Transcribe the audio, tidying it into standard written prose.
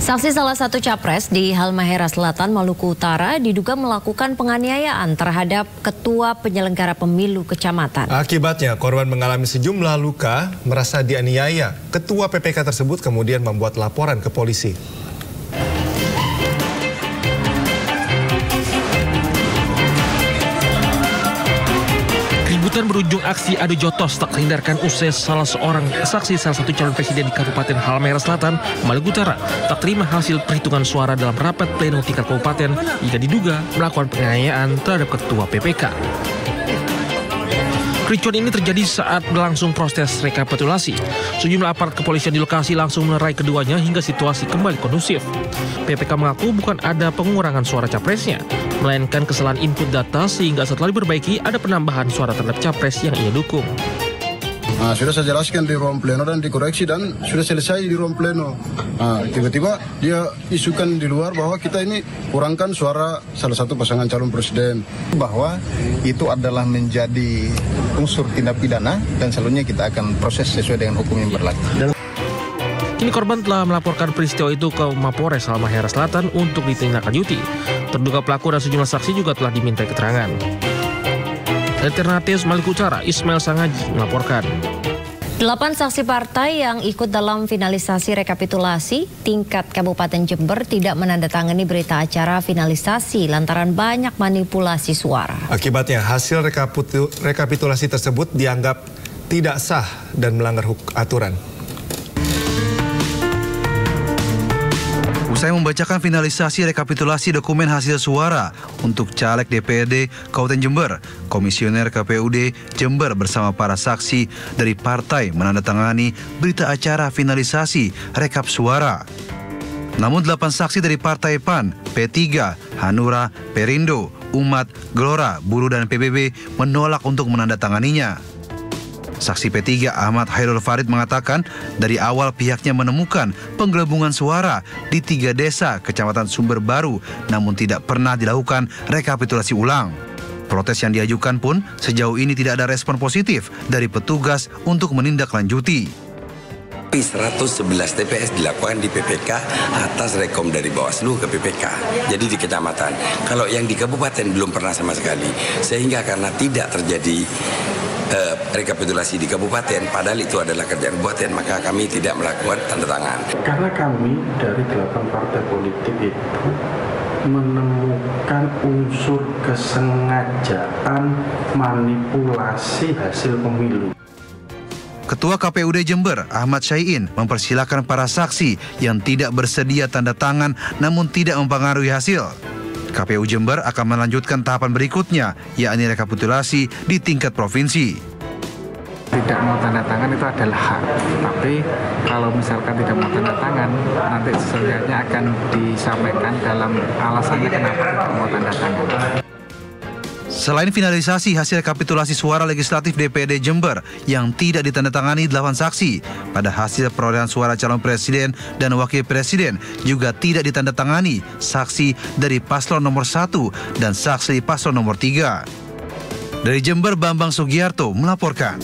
Saksi salah satu capres di Halmahera Selatan, Maluku Utara diduga melakukan penganiayaan terhadap ketua penyelenggara pemilu kecamatan. Akibatnya korban mengalami sejumlah luka, merasa dianiaya. Ketua PPK tersebut kemudian membuat laporan ke polisi. Keributan berujung aksi adu jotos tak terhindarkan usai salah seorang saksi salah satu calon presiden di Kabupaten Halmahera Selatan, Maluku Utara tak terima hasil perhitungan suara dalam rapat pleno tingkat kabupaten jika diduga melakukan penganiayaan terhadap ketua PPK. Kericuan ini terjadi saat berlangsung proses rekapitulasi. Sejumlah aparat kepolisian di lokasi langsung melerai keduanya hingga situasi kembali kondusif. PPK mengaku bukan ada pengurangan suara capresnya, melainkan kesalahan input data sehingga setelah diperbaiki ada penambahan suara terhadap capres yang ia dukung. Sudah saya jelaskan di ruang pleno dan dikoreksi dan sudah selesai di ruang pleno. Tiba-tiba dia isukan di luar bahwa kita ini kurangkan suara salah satu pasangan calon presiden. Bahwa itu adalah menjadi unsur tindak pidana dan selanjutnya kita akan proses sesuai dengan hukum yang berlaku. Kini korban telah melaporkan peristiwa itu ke Mapolres Halmahera Selatan untuk ditindaklanjuti. Terduga pelaku dan sejumlah saksi juga telah diminta keterangan. Alternatif Maluku Utara, Ismail Sangaji melaporkan. 8 saksi partai yang ikut dalam finalisasi rekapitulasi tingkat Kabupaten Jember tidak menandatangani berita acara finalisasi lantaran banyak manipulasi suara. Akibatnya hasil rekapitulasi tersebut dianggap tidak sah dan melanggar aturan. Usai membacakan finalisasi rekapitulasi dokumen hasil suara untuk caleg DPRD Kabupaten Jember, Komisioner KPUD Jember bersama para saksi dari partai menandatangani berita acara finalisasi rekap suara. Namun 8 saksi dari Partai PAN, P3, Hanura, Perindo, Umat, Gelora, Buruh dan PBB menolak untuk menandatanganinya. Saksi P3 Ahmad Hairul Farid mengatakan dari awal pihaknya menemukan penggelembungan suara di 3 desa Kecamatan Sumber Baru, namun tidak pernah dilakukan rekapitulasi ulang. Protes yang diajukan pun sejauh ini tidak ada respon positif dari petugas untuk menindaklanjuti. 111 TPS dilakukan di PPK atas rekom dari Bawaslu ke PPK. Jadi di kecamatan. Kalau yang di kabupaten belum pernah sama sekali. Sehingga karena tidak terjadi rekapitulasi di kabupaten, padahal itu adalah kerjaan kabupaten, maka kami tidak melakukan tanda tangan. Karena kami dari 8 partai politik itu menemukan unsur kesengajaan manipulasi hasil pemilu. Ketua KPUD Jember, Ahmad Syai'in, mempersilahkan para saksi yang tidak bersedia tanda tangan namun tidak mempengaruhi hasil. KPU Jember akan melanjutkan tahapan berikutnya, yakni rekapitulasi di tingkat provinsi. Tidak mau tanda tangan itu adalah hak, tapi kalau misalkan tidak mau tanda tangan, nanti selanjutnya akan disampaikan dalam alasannya kenapa tidak mau tanda tangan. Selain finalisasi hasil rekapitulasi suara legislatif DPRD Jember yang tidak ditandatangani 8 saksi, pada hasil perolehan suara calon presiden dan wakil presiden juga tidak ditandatangani saksi dari paslon nomor 1 dan saksi paslon nomor 3. Dari Jember, Bambang Sugiarto melaporkan.